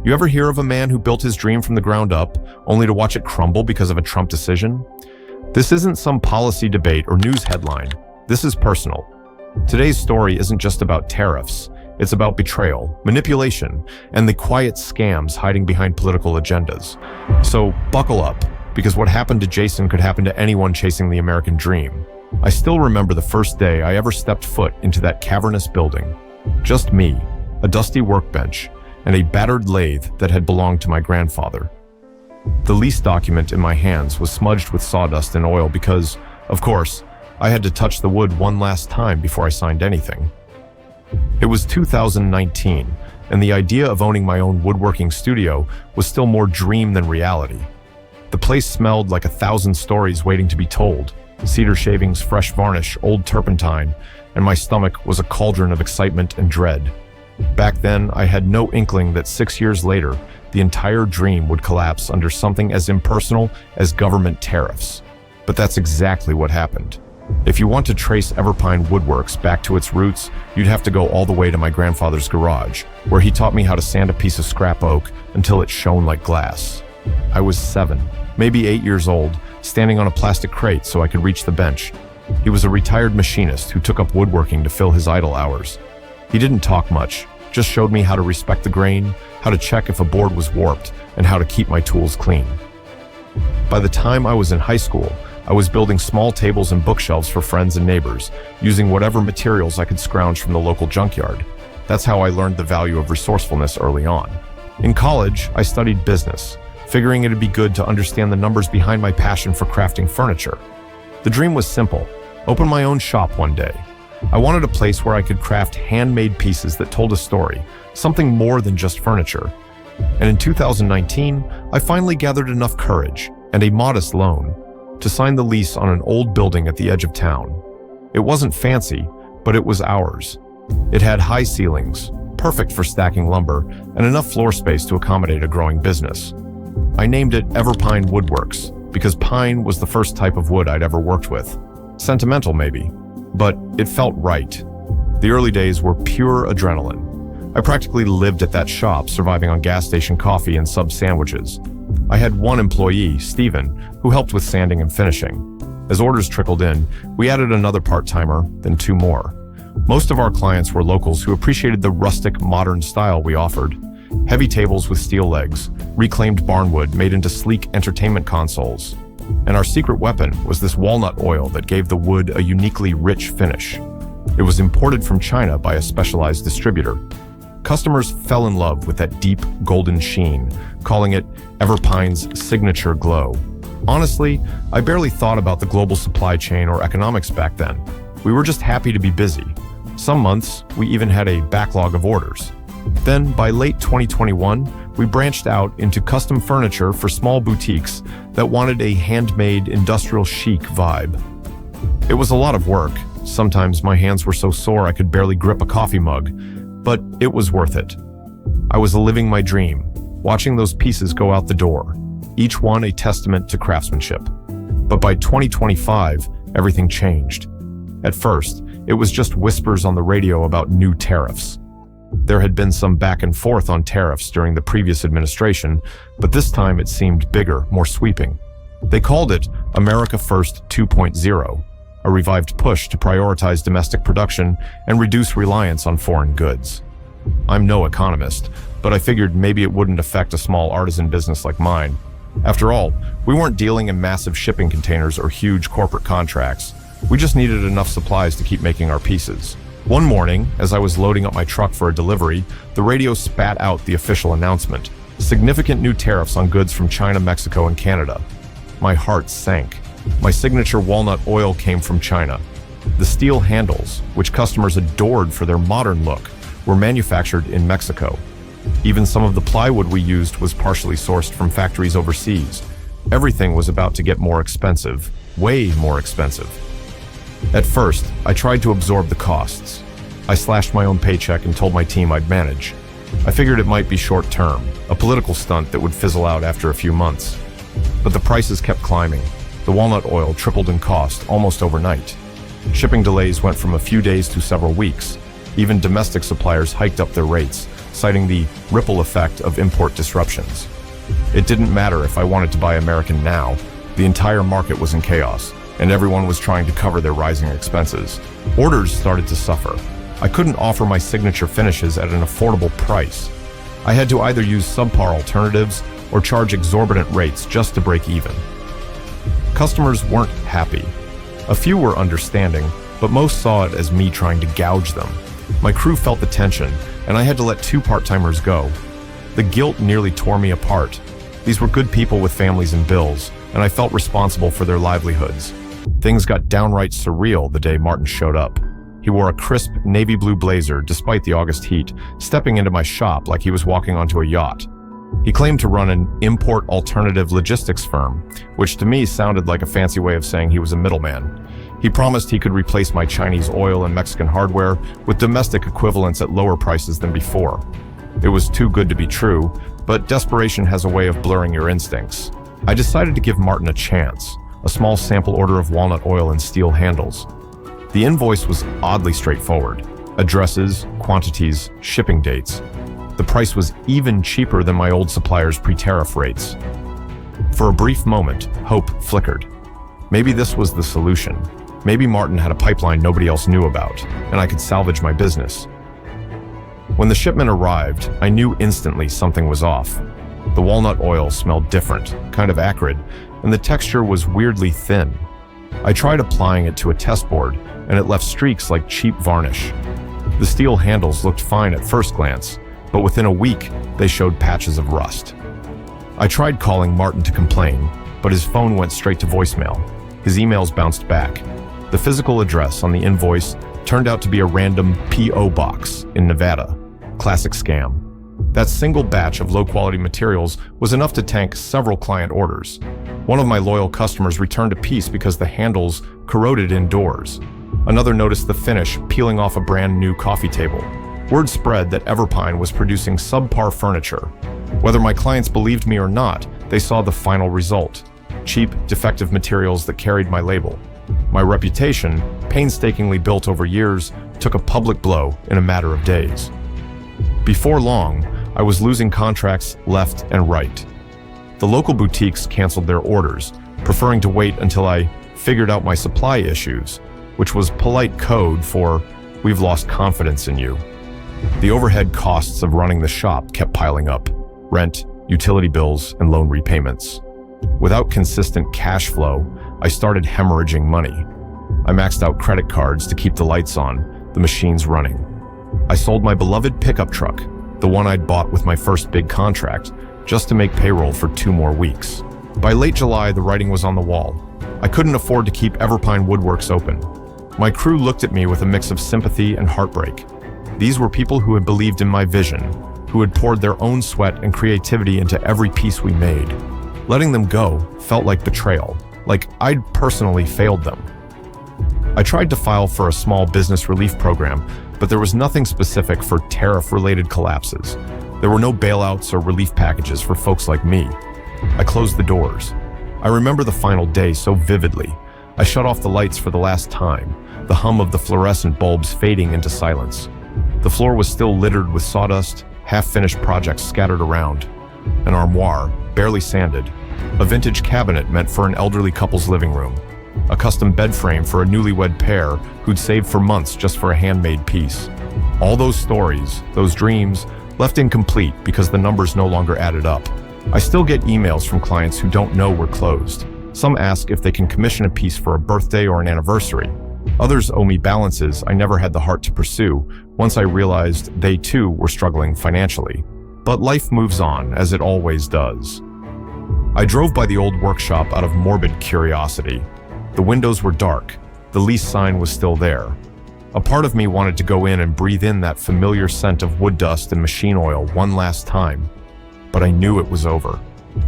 You ever hear of a man who built his dream from the ground up, only to watch it crumble because of a Trump decision? This isn't some policy debate or news headline. This is personal. Today's story isn't just about tariffs. It's about betrayal, manipulation, and the quiet scams hiding behind political agendas. So buckle up, because what happened to Jason could happen to anyone chasing the American dream. I still remember the first day I ever stepped foot into that cavernous building. Just me, a dusty workbench, and a battered lathe that had belonged to my grandfather. The lease document in my hands was smudged with sawdust and oil because, of course, I had to touch the wood one last time before I signed anything. It was 2019, and the idea of owning my own woodworking studio was still more dream than reality. The place smelled like 1,000 stories waiting to be told: cedar shavings, fresh varnish, old turpentine, and my stomach was a cauldron of excitement and dread. Back then, I had no inkling that 6 years later, the entire dream would collapse under something as impersonal as government tariffs. But that's exactly what happened. If you want to trace Everpine Woodworks back to its roots, you'd have to go all the way to my grandfather's garage, where he taught me how to sand a piece of scrap oak until it shone like glass. I was 7, maybe 8 years old, standing on a plastic crate so I could reach the bench. He was a retired machinist who took up woodworking to fill his idle hours. He didn't talk much, just showed me how to respect the grain, how to check if a board was warped, and how to keep my tools clean. By the time I was in high school, I was building small tables and bookshelves for friends and neighbors, using whatever materials I could scrounge from the local junkyard. That's how I learned the value of resourcefulness early on. In college, I studied business, figuring it'd be good to understand the numbers behind my passion for crafting furniture. The dream was simple: open my own shop one day. I wanted a place where I could craft handmade pieces that told a story, something more than just furniture. And in 2019, I finally gathered enough courage and a modest loan to sign the lease on an old building at the edge of town. It wasn't fancy, but it was ours. It had high ceilings, perfect for stacking lumber, and enough floor space to accommodate a growing business. I named it Everpine Woodworks because pine was the first type of wood I'd ever worked with. Sentimental, maybe, but it felt right. The early days were pure adrenaline. I practically lived at that shop, surviving on gas station coffee and sub sandwiches. I had one employee, Steven, who helped with sanding and finishing. As orders trickled in, we added another part-timer, then 2 more. Most of our clients were locals who appreciated the rustic, modern style we offered. Heavy tables with steel legs, reclaimed barnwood made into sleek entertainment consoles. And our secret weapon was this walnut oil that gave the wood a uniquely rich finish. It was imported from China by a specialized distributor. Customers fell in love with that deep golden sheen, calling it Everpine's signature glow. Honestly, I barely thought about the global supply chain or economics back then. We were just happy to be busy. Some months, we even had a backlog of orders. Then, by late 2021, we branched out into custom furniture for small boutiques that wanted a handmade, industrial chic vibe. It was a lot of work. Sometimes my hands were so sore I could barely grip a coffee mug, but it was worth it. I was living my dream, watching those pieces go out the door, each one a testament to craftsmanship. But by 2025, everything changed. At first, it was just whispers on the radio about new tariffs. There had been some back and forth on tariffs during the previous administration, but this time it seemed bigger, more sweeping. They called it America First 2.0, a revived push to prioritize domestic production and reduce reliance on foreign goods. I'm no economist, but I figured maybe it wouldn't affect a small artisan business like mine. After all, we weren't dealing in massive shipping containers or huge corporate contracts. We just needed enough supplies to keep making our pieces. One morning, as I was loading up my truck for a delivery, the radio spat out the official announcement: significant new tariffs on goods from China, Mexico, and Canada. My heart sank. My signature walnut oil came from China. The steel handles, which customers adored for their modern look, were manufactured in Mexico. Even some of the plywood we used was partially sourced from factories overseas. Everything was about to get more expensive, way more expensive. At first, I tried to absorb the costs. I slashed my own paycheck and told my team I'd manage. I figured it might be short-term, a political stunt that would fizzle out after a few months. But the prices kept climbing. The walnut oil tripled in cost almost overnight. Shipping delays went from a few days to several weeks. Even domestic suppliers hiked up their rates, citing the ripple effect of import disruptions. It didn't matter if I wanted to buy American now. The entire market was in chaos, and everyone was trying to cover their rising expenses. Orders started to suffer. I couldn't offer my signature finishes at an affordable price. I had to either use subpar alternatives or charge exorbitant rates just to break even. Customers weren't happy. A few were understanding, but most saw it as me trying to gouge them. My crew felt the tension, and I had to let 2 part-timers go. The guilt nearly tore me apart. These were good people with families and bills, and I felt responsible for their livelihoods. Things got downright surreal the day Martin showed up. He wore a crisp navy blue blazer despite the August heat, stepping into my shop like he was walking onto a yacht. He claimed to run an import alternative logistics firm, which to me sounded like a fancy way of saying he was a middleman. He promised he could replace my Chinese oil and Mexican hardware with domestic equivalents at lower prices than before. It was too good to be true, but desperation has a way of blurring your instincts. I decided to give Martin a chance, a small sample order of walnut oil and steel handles. The invoice was oddly straightforward: addresses, quantities, shipping dates. The price was even cheaper than my old supplier's pre-tariff rates. For a brief moment, hope flickered. Maybe this was the solution. Maybe Martin had a pipeline nobody else knew about, and I could salvage my business. When the shipment arrived, I knew instantly something was off. The walnut oil smelled different, kind of acrid, and the texture was weirdly thin. I tried applying it to a test board, and it left streaks like cheap varnish. The steel handles looked fine at first glance, but within a week, they showed patches of rust. I tried calling Martin to complain, but his phone went straight to voicemail. His emails bounced back. The physical address on the invoice turned out to be a random P.O. box in Nevada. Classic scam. That single batch of low-quality materials was enough to tank several client orders. One of my loyal customers returned a piece because the handles corroded indoors. Another noticed the finish peeling off a brand new coffee table. Word spread that Everpine was producing subpar furniture. Whether my clients believed me or not, they saw the final result: cheap, defective materials that carried my label. My reputation, painstakingly built over years, took a public blow in a matter of days. Before long, I was losing contracts left and right. The local boutiques canceled their orders, preferring to wait until I figured out my supply issues, which was polite code for "we've lost confidence in you." The overhead costs of running the shop kept piling up: rent, utility bills, and loan repayments. Without consistent cash flow, I started hemorrhaging money. I maxed out credit cards to keep the lights on, the machines running. I sold my beloved pickup truck, the one I'd bought with my first big contract, just to make payroll for 2 more weeks. By late July, the writing was on the wall. I couldn't afford to keep Everpine Woodworks open. My crew looked at me with a mix of sympathy and heartbreak. These were people who had believed in my vision, who had poured their own sweat and creativity into every piece we made. Letting them go felt like betrayal, like I'd personally failed them. I tried to file for a small business relief program, but there was nothing specific for tariff-related collapses. There were no bailouts or relief packages for folks like me. I closed the doors. I remember the final day so vividly. I shut off the lights for the last time, the hum of the fluorescent bulbs fading into silence. The floor was still littered with sawdust, half-finished projects scattered around. An armoire, barely sanded. A vintage cabinet meant for an elderly couple's living room. A custom bed frame for a newlywed pair who'd saved for months just for a handmade piece. All those stories, those dreams, left incomplete because the numbers no longer added up. I still get emails from clients who don't know we're closed. Some ask if they can commission a piece for a birthday or an anniversary. Others owe me balances I never had the heart to pursue once I realized they too were struggling financially. But life moves on, as it always does. I drove by the old workshop out of morbid curiosity. The windows were dark. The lease sign was still there. A part of me wanted to go in and breathe in that familiar scent of wood dust and machine oil one last time. But I knew it was over.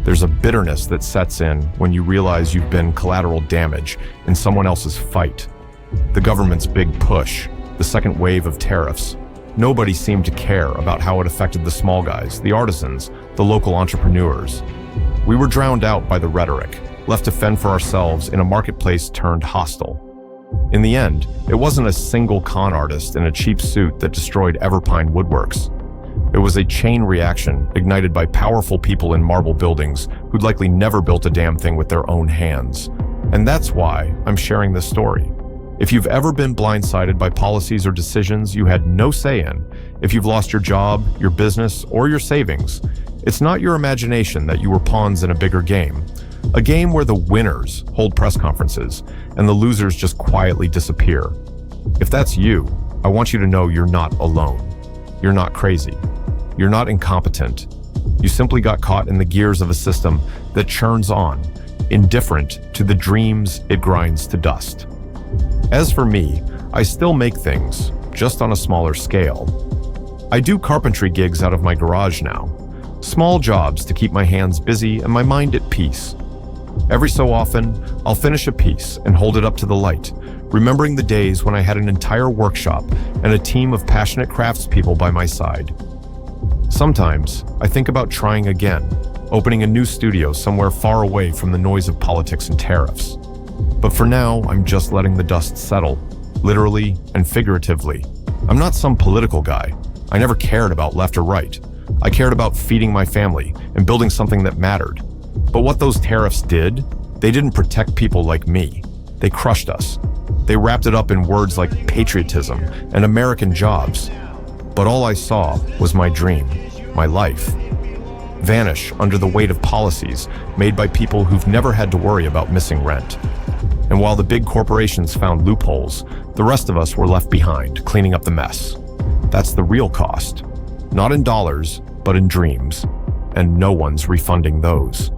There's a bitterness that sets in when you realize you've been collateral damage in someone else's fight. The government's big push, the second wave of tariffs. Nobody seemed to care about how it affected the small guys, the artisans, the local entrepreneurs. We were drowned out by the rhetoric, left to fend for ourselves in a marketplace turned hostile. In the end, it wasn't a single con artist in a cheap suit that destroyed Everpine Woodworks. It was a chain reaction ignited by powerful people in marble buildings who'd likely never built a damn thing with their own hands. And that's why I'm sharing this story. If you've ever been blindsided by policies or decisions you had no say in, if you've lost your job, your business, or your savings, it's not your imagination that you were pawns in a bigger game. A game where the winners hold press conferences and the losers just quietly disappear. If that's you, I want you to know you're not alone. You're not crazy. You're not incompetent. You simply got caught in the gears of a system that churns on, indifferent to the dreams it grinds to dust. As for me, I still make things, just on a smaller scale. I do carpentry gigs out of my garage now. Small jobs to keep my hands busy and my mind at peace. Every so often, I'll finish a piece and hold it up to the light, remembering the days when I had an entire workshop and a team of passionate craftspeople by my side. Sometimes, I think about trying again, opening a new studio somewhere far away from the noise of politics and tariffs. But for now, I'm just letting the dust settle, literally and figuratively. I'm not some political guy. I never cared about left or right. I cared about feeding my family and building something that mattered. But what those tariffs did, they didn't protect people like me. They crushed us. They wrapped it up in words like patriotism and American jobs. But all I saw was my dream, my life, vanish under the weight of policies made by people who've never had to worry about missing rent. And while the big corporations found loopholes, the rest of us were left behind, cleaning up the mess. That's the real cost. Not in dollars, but in dreams. And no one's refunding those.